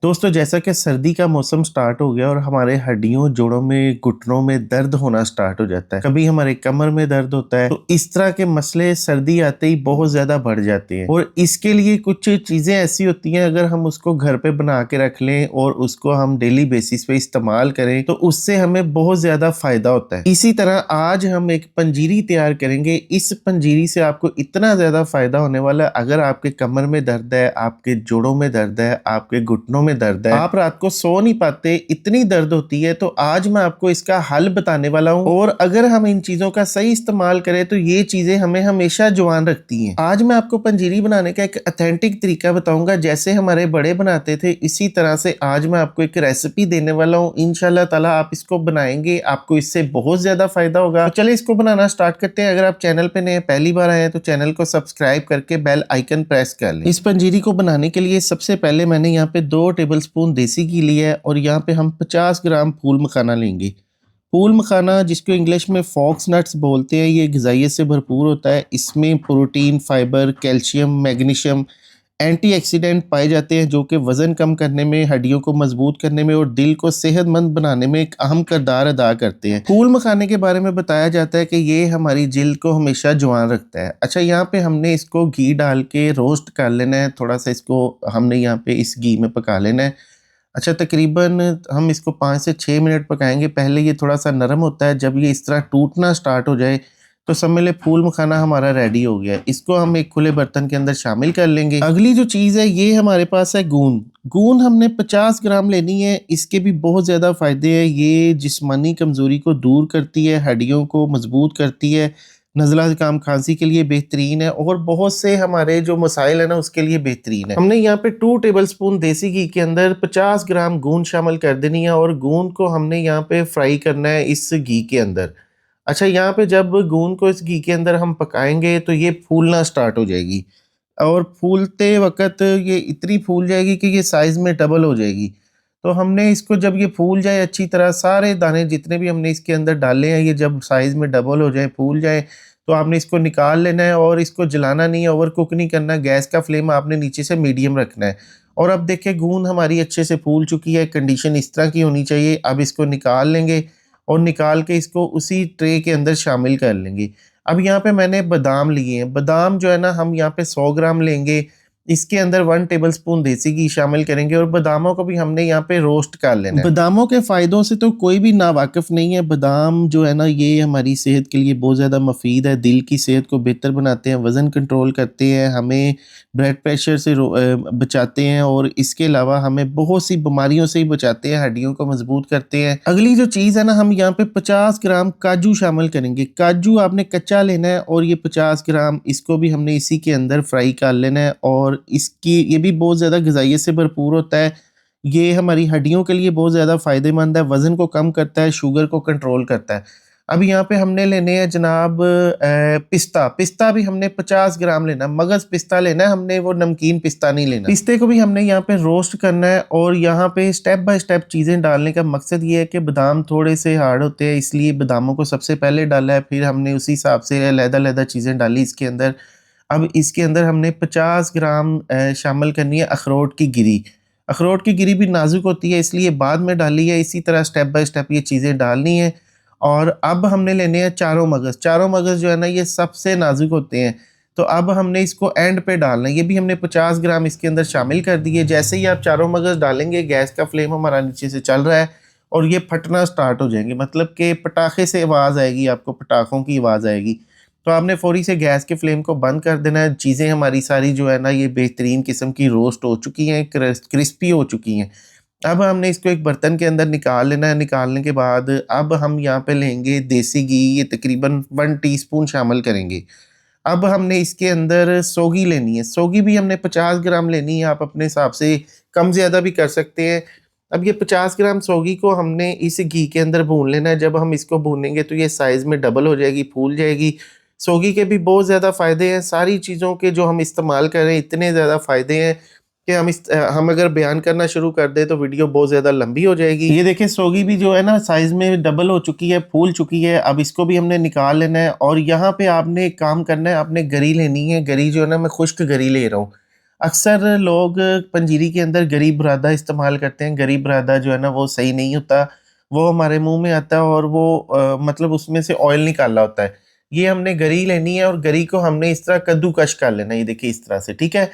दोस्तों, जैसा कि सर्दी का मौसम स्टार्ट हो गया और हमारे हड्डियों, जोड़ों में, घुटनों में दर्द होना स्टार्ट हो जाता है। कभी हमारे कमर में दर्द होता है। तो इस तरह के मसले सर्दी आते ही बहुत ज़्यादा बढ़ जाते हैं और इसके लिए कुछ चीज़ें ऐसी होती हैं, अगर हम उसको घर पे बना के रख लें और उसको हम डेली बेसिस पे इस्तेमाल करें तो उससे हमें बहुत ज़्यादा फ़ायदा होता है। इसी तरह आज हम एक पंजीरी तैयार करेंगे। इस पंजीरी से आपको इतना ज़्यादा फ़ायदा होने वाला है, अगर आपके कमर में दर्द है, आपके जोड़ों में दर्द है, आपके घुटनों में दर्द है, आप रात को सो नहीं पाते, इतनी दर्द होती है, तो आज मैं आपको इसका हल बताने वाला हूं। और अगर हम इन चीजों का सही इस्तेमाल करें तो ये चीजें हमें हमेशा जवान रखती हैं। आज मैं आपको पंजीरी बनाने का एक ऑथेंटिक तरीका बताऊंगा, जैसे हमारे बड़े बनाते थे इसी तरह से आज मैं आपको एक रेसिपी देने वाला हूँ। इंशाल्लाह ताला आप इसको बनाएंगे, आपको इससे बहुत ज्यादा फायदा होगा। तो चलिए इसको बनाना स्टार्ट करते हैं। अगर आप चैनल पे नए पहली बार आए हैं तो चैनल को सब्सक्राइब करके बेल आइकन प्रेस कर लें। इस पंजीरी को बनाने के लिए सबसे पहले मैंने यहाँ पे 2 टेबलस्पून देसी घी लिया है और यहाँ पे हम 50 ग्राम फूल मखाना लेंगे। फूल मखाना, जिसको इंग्लिश में फॉक्स नट्स बोलते हैं, ये ग़िज़ाइयत से भरपूर होता है। इसमें protein, fibre, calcium, magnesium, antioxidant पाए जाते हैं, जो कि वज़न कम करने में, हड्डियों को मजबूत करने में और दिल को सेहतमंद बनाने में एक अहम किरदार अदा करते हैं। फूल मखाने के बारे में बताया जाता है कि ये हमारी जिल्द को हमेशा जवान रखता है। अच्छा, यहाँ पे हमने इसको घी डाल के रोस्ट कर लेना है। थोड़ा सा इसको हमने यहाँ पे इस घी में पका लेना है। अच्छा, तकरीबन हम इसको 5 से 6 मिनट पकाएंगे। पहले ये थोड़ा सा नरम होता है, जब ये इस तरह टूटना स्टार्ट हो जाए तो समझ लें फूल मखाना हमारा रेडी हो गया है। इसको हम एक खुले बर्तन के अंदर शामिल कर लेंगे। अगली जो चीज़ है, ये हमारे पास है गूंद। गूंद हमने 50 ग्राम लेनी है। इसके भी बहुत ज़्यादा फ़ायदे हैं। ये जिस्मानी कमज़ोरी को दूर करती है, हड्डियों को मजबूत करती है, नज़ला ज़ुकाम खांसी के लिए बेहतरीन है और बहुत से हमारे जो मसाइल है ना उसके लिए बेहतरीन है। हमने यहाँ पे 2 टेबलस्पून देसी घी के अंदर 50 ग्राम गूंद शामिल कर देनी है और गूंद को हमने यहाँ पे फ्राई करना है इस घी के अंदर। अच्छा, यहाँ पे जब गूंद को इस घी के अंदर हम पकाएंगे तो ये फूलना स्टार्ट हो जाएगी और फूलते वक़्त ये इतनी फूल जाएगी कि ये साइज़ में डबल हो जाएगी। तो हमने इसको, जब ये फूल जाए अच्छी तरह, सारे दाने जितने भी हमने इसके अंदर डाले हैं, ये जब साइज़ में डबल हो जाए, फूल जाए, तो आपने इसको निकाल लेना है और इसको जलाना नहीं है, ओवर कुक नहीं करना है। गैस का फ्लेम आपने नीचे से मीडियम रखना है। और अब देखिए गूंद हमारी अच्छे से फूल चुकी है, कंडीशन इस तरह की होनी चाहिए। अब इसको निकाल लेंगे और निकाल के इसको उसी ट्रे के अंदर शामिल कर लेंगे। अब यहाँ पे मैंने बादाम लिए हैं। बादाम जो है ना, हम यहाँ पे 100 ग्राम लेंगे। इसके अंदर 1 टेबलस्पून देसी घी शामिल करेंगे और बादामों को भी हमने यहाँ पे रोस्ट कर लेना है। बादामों के फ़ायदों से तो कोई भी नावाकिफ़ नहीं है। बादाम जो है ना, ये हमारी सेहत के लिए बहुत ज़्यादा मुफीद है। दिल की सेहत को बेहतर बनाते हैं, वज़न कंट्रोल करते हैं, हमें ब्लड प्रेशर से बचाते हैं और इसके अलावा हमें बहुत सी बीमारियों से ही बचाते हैं, हड्डियों को मजबूत करते हैं। अगली जो चीज़ है ना, हम यहाँ पे 50 ग्राम काजू शामिल करेंगे। काजू आपने कच्चा लेना है और ये 50 ग्राम इसको भी हमने इसी के अंदर फ्राई कर लेना है। और इसकी ये भी बहुत ज़्यादा ग़िज़ाइयत से भरपूर होता है। ये हमारी हड्डियों के लिए बहुत ज़्यादा फ़ायदेमंद है, वज़न को कम करता है, शुगर को कंट्रोल करता है। अब यहाँ पे हमने लेने हैं जनाब पिस्ता। पिस्ता भी हमने 50 ग्राम लेना, मगज़ पिस्ता लेना है हमने, वो नमकीन पिस्ता नहीं लेना। पिस्ते को भी हमने यहाँ पे रोस्ट करना है और यहाँ पे स्टेप बाय स्टेप चीज़ें डालने का मकसद ये है कि बादाम थोड़े से हार्ड होते हैं, इसलिए बादामों को सबसे पहले डाला है, फिर हमने उसी हिसाब से अलग-अलग चीज़ें डाली इसके अंदर। अब इसके अंदर हमने 50 ग्राम शामिल करनी है अखरोट की गिरी। अखरोट की गिरी भी नाजुक होती है, इसलिए बाद में डाली है। इसी तरह स्टेप बाय स्टेप ये चीज़ें डालनी है। और अब हमने लेने हैं चारों मगज़। चारों मगज़ जो है ना, ये सबसे नाजुक होते हैं, तो अब हमने इसको एंड पे डालना है। ये भी हमने 50 ग्राम इसके अंदर शामिल कर दिए। जैसे ही आप चारों मगज़ डालेंगे, गैस का फ्लेम हमारा नीचे से चल रहा है और ये फटना स्टार्ट हो जाएंगे, मतलब कि पटाखे से आवाज़ आएगी, आपको पटाखों की आवाज़ आएगी। तो आपने फ़ौरी से गैस के फ्लेम को बंद कर देना है। चीज़ें हमारी सारी जो है ना, ये बेहतरीन किस्म की रोस्ट हो चुकी हैं, क्रिस्पी हो चुकी हैं। अब हमने इसको एक बर्तन के अंदर निकाल लेना है। निकालने के बाद अब हम यहाँ पे लेंगे देसी घी, ये तकरीबन 1 टीस्पून शामिल करेंगे। अब हमने इसके अंदर सौगी लेनी है। सौगी भी हमने 50 ग्राम लेनी है, आप अपने हिसाब से कम ज़्यादा भी कर सकते हैं। अब ये 50 ग्राम सौगी को हमने इस घी के अंदर भून लेना है। जब हम इसको भूनेंगे तो ये साइज़ में डबल हो जाएगी, फूल जाएगी। सौगी के भी बहुत ज़्यादा फ़ायदे हैं। सारी चीज़ों के जो हम इस्तेमाल कर रहे हैं, इतने ज़्यादा फ़ायदे हैं कि हम अगर बयान करना शुरू कर दें तो वीडियो बहुत ज़्यादा लंबी हो जाएगी। ये देखिए सौगी भी जो है ना, साइज़ में डबल हो चुकी है, फूल चुकी है। अब इसको भी हमने निकाल लेना है और यहाँ पे आपने एक काम करना है, आपने गरी लेनी है। गरी जो है ना, मैं खुश्क गरी ले रहा हूँ। अक्सर लोग पंजीरी के अंदर गरी बुरादा इस्तेमाल करते हैं। गरी बुरादा जो है ना वो सही नहीं होता, वो हमारे मुँह में आता है और वो मतलब उसमें से ऑयल निकाला होता है। ये हमने गरी लेनी है और गरी को हमने इस तरह कद्दूकश कर लेना है, ये देखिए इस तरह से, ठीक है?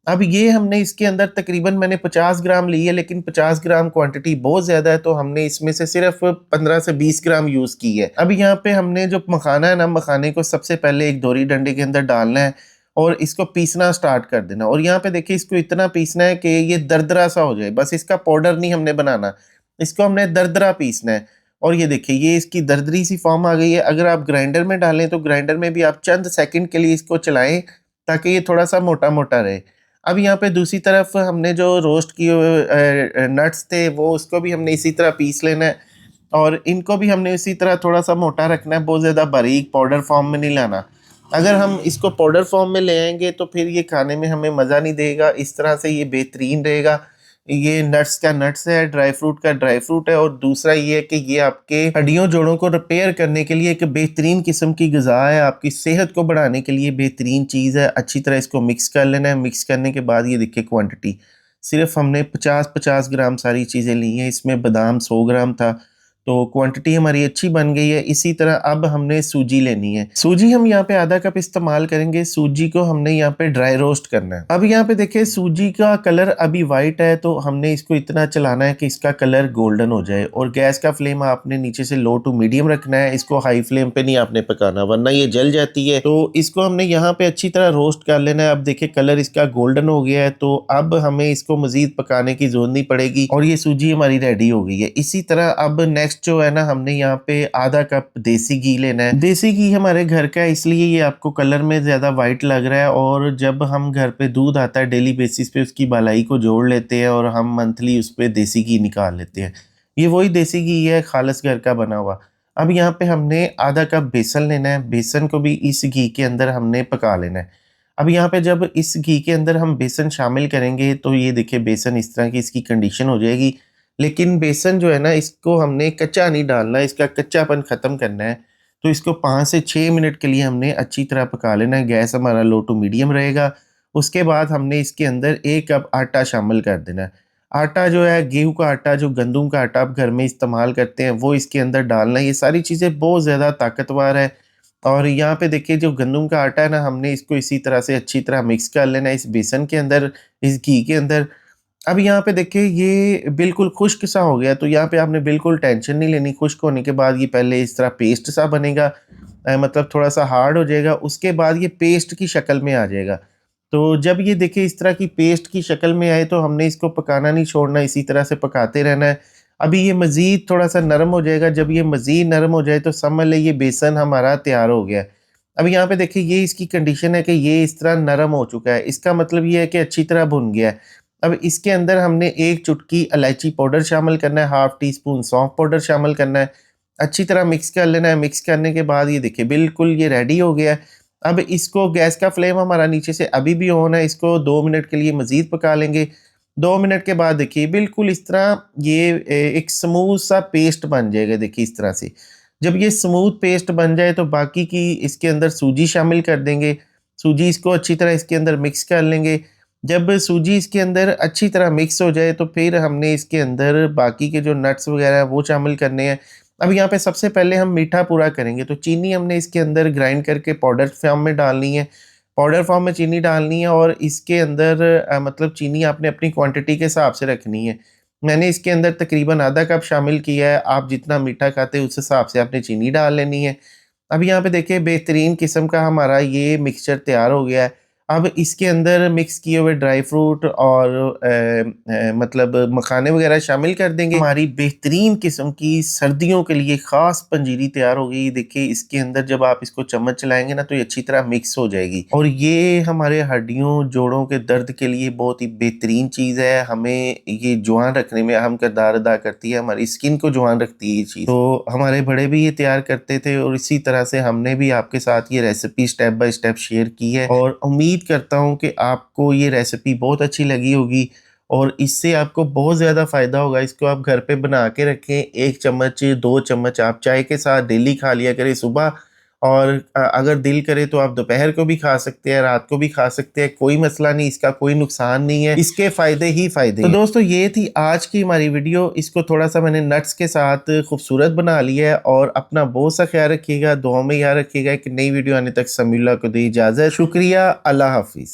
अब ये हमने इसके अंदर तकरीबन मैंने 50 ग्राम ली है, लेकिन 50 ग्राम क्वांटिटी बहुत ज़्यादा है, तो हमने इसमें से सिर्फ़ 15 से 20 ग्राम यूज़ की है। अब यहाँ पे हमने जो मखाना है ना, मखाने को सबसे पहले एक दोहरी डंडे के अंदर डालना है और इसको पीसना स्टार्ट कर देना। और यहाँ पे देखिए इसको इतना पीसना है कि ये दरदरा सा हो जाए, बस इसका पाउडर नहीं हमने बनाना, इसको हमने दरदरा पीसना है। और ये देखिए ये इसकी दरदरी सी फॉर्म आ गई है। अगर आप ग्राइंडर में डालें तो ग्राइंडर में भी आप चंद सेकंड के लिए इसको चलाएँ ताकि ये थोड़ा-सा मोटा-मोटा रहे। अब यहाँ पे दूसरी तरफ हमने जो रोस्ट किए हुए नट्स थे वो उसको भी हमने इसी तरह पीस लेना है और इनको भी हमने इसी तरह थोड़ा-सा मोटा रखना है, बहुत ज़्यादा बारीक पाउडर फॉर्म में नहीं लाना। अगर हम इसको पाउडर फॉर्म में ले आएँगे तो फिर ये खाने में हमें मज़ा नहीं देगा, इस तरह से ये बेहतरीन रहेगा। ये नट्स का नट्स है, ड्राई फ्रूट का ड्राई फ्रूट है और दूसरा ये है कि ये आपके हड्डियों जोड़ों को रिपेयर करने के लिए एक बेहतरीन किस्म की ग़िज़ा है, आपकी सेहत को बढ़ाने के लिए बेहतरीन चीज़ है। अच्छी तरह इसको मिक्स कर लेना है, मिक्स करने के बाद ये देखिए क्वांटिटी, सिर्फ़ हमने 50-50 ग्राम सारी चीज़ें ली हैं, इसमें बादाम 100 ग्राम था, तो क्वांटिटी हमारी अच्छी बन गई है। इसी तरह अब हमने सूजी लेनी है। सूजी हम यहाँ पे आधा कप इस्तेमाल करेंगे। सूजी को हमने यहाँ पे ड्राई रोस्ट करना है। अब यहाँ पे देखिए सूजी का कलर अभी वाइट है, तो हमने इसको इतना चलाना है कि इसका कलर गोल्डन हो जाए और गैस का फ्लेम आपने नीचे से लो टू मीडियम रखना है। इसको हाई फ्लेम पे नहीं आपने पकाना, वरना ये जल जाती है। तो इसको हमने यहाँ पे अच्छी तरह रोस्ट कर लेना है। अब देखिए कलर इसका गोल्डन हो गया है, तो अब हमें इसको मजीद पकाने की जरूरत नहीं पड़ेगी और ये सूजी हमारी रेडी हो गई है। इसी तरह अब नेक्स्ट जो है ना, हमने यहाँ पे आधा कप देसी घी लेना है। देसी घी हमारे घर का है, इसलिए ये आपको कलर में ज़्यादा वाइट लग रहा है और जब हम घर पे दूध आता है डेली बेसिस पे उसकी बालाई को जोड़ लेते हैं और हम मंथली उस पे देसी घी निकाल लेते हैं। ये वही देसी घी है, खालिस घर का बना हुआ। अब यहाँ पे हमने आधा कप बेसन लेना है, बेसन को भी इस घी के अंदर हमने पका लेना है। अब यहाँ पे जब इस घी के अंदर हम बेसन शामिल करेंगे तो ये देखिए बेसन इस तरह की इसकी कंडीशन हो जाएगी। लेकिन बेसन जो है ना, इसको हमने कच्चा नहीं डालना, इसका कच्चापन ख़त्म करना है। तो इसको 5 से 6 मिनट के लिए हमने अच्छी तरह पका लेना है, गैस हमारा लो टू मीडियम रहेगा। उसके बाद हमने इसके अंदर 1 कप आटा शामिल कर देना है। आटा जो है गेहूँ का आटा, जो गंदम का आटा आप घर में इस्तेमाल करते हैं वो इसके अंदर डालना है। ये सारी चीज़ें बहुत ज़्यादा ताकतवर है और यहाँ पे देखिए जो गंदम का आटा है ना, हमने इसको इसी तरह से अच्छी तरह मिक्स कर लेना है इस बेसन के अंदर, इस घी के अंदर। अब यहाँ पे देखिए ये बिल्कुल खुश्क सा हो गया, तो यहाँ पे आपने बिल्कुल टेंशन नहीं लेनी। खुश्क होने के बाद ये पहले इस तरह पेस्ट सा बनेगा, मतलब थोड़ा-सा हार्ड हो जाएगा, उसके बाद ये पेस्ट की शक्ल में आ जाएगा। तो जब ये देखिए इस तरह की पेस्ट की शक्ल में आए तो हमने इसको पकाना नहीं छोड़ना, इसी तरह से पकाते रहना है। अभी ये मज़ीद थोड़ा-सा नरम हो जाएगा, जब ये मज़ीद नरम हो जाए तो समझ लें ये बेसन हमारा तैयार हो गया है। अब यहाँ पे देखिए ये इसकी कंडीशन है कि ये इस तरह नरम हो चुका है, इसका मतलब ये है कि अच्छी तरह भुन गया है। अब इसके अंदर हमने 1 चुटकी इलायची पाउडर शामिल करना है, हाफ़ टी स्पून सौंफ पाउडर शामिल करना है, अच्छी तरह मिक्स कर लेना है। मिक्स करने के बाद ये देखिए बिल्कुल ये रेडी हो गया है। अब इसको गैस का फ्लेम हमारा नीचे से अभी भी ऑन है, इसको 2 मिनट के लिए मज़ीद पका लेंगे। 2 मिनट के बाद देखिए बिल्कुल इस तरह ये एक स्मूथ सा पेस्ट बन जाएगा, देखिए इस तरह से। जब ये स्मूथ पेस्ट बन जाए तो बाकी की इसके अंदर सूजी शामिल कर देंगे। सूजी इसको अच्छी तरह इसके अंदर मिक्स कर लेंगे। जब सूजी इसके अंदर अच्छी तरह मिक्स हो जाए तो फिर हमने इसके अंदर बाकी के जो नट्स वगैरह हैं वो शामिल करने हैं। अब यहाँ पे सबसे पहले हम मीठा पूरा करेंगे, तो चीनी हमने इसके अंदर ग्राइंड करके पाउडर फॉर्म में डालनी है। पाउडर फॉर्म में चीनी डालनी है और इसके अंदर मतलब चीनी आपने अपनी क्वांटिटी के हिसाब से रखनी है। मैंने इसके अंदर तकरीबन आधा कप शामिल किया है, आप जितना मीठा खाते हैं उस हिसाब से आपने चीनी डाल लेनी है। अब यहाँ पे देखिए बेहतरीन किस्म का हमारा ये मिक्सचर तैयार हो गया है। अब इसके अंदर मिक्स किए हुए ड्राई फ्रूट और मतलब मखाने वगैरह शामिल कर देंगे। हमारी बेहतरीन किस्म की सर्दियों के लिए ख़ास पंजीरी तैयार हो गई। देखिए इसके अंदर जब आप इसको चम्मच चलाएँगे ना तो ये अच्छी तरह मिक्स हो जाएगी और ये हमारे हड्डियों, जोड़ों के दर्द के लिए बहुत ही बेहतरीन चीज़ है। हमें ये जवान रखने में अहम किरदार अदा करती है, हमारी स्किन को जवान रखती है ये चीज़। तो हमारे बड़े भी ये तैयार करते थे और इसी तरह से हमने भी आपके साथ ये recipe step by step share की है और उम्मीद करता हूँ कि आपको ये रेसिपी बहुत अच्छी लगी होगी और इससे आपको बहुत ज़्यादा फ़ायदा होगा। इसको आप घर पे बना के रखें, 1 चम्मच, 2 चम्मच आप चाय के साथ डेली खा लिया करें सुबह और अगर दिल करे तो आप दोपहर को भी खा सकते हैं, रात को भी खा सकते हैं, कोई मसला नहीं, इसका कोई नुकसान नहीं है, इसके फायदे ही फायदे। तो दोस्तों ये थी आज की हमारी वीडियो। इसको थोड़ा सा मैंने नट्स के साथ खूबसूरत बना लिया है। और अपना बहुत सा ख्याल रखिएगा, दुआ में याद रखिएगा। एक नई वीडियो आने तक समीउल्लाह को दी इजाजत। शुक्रिया, अल्लाह हाफिज।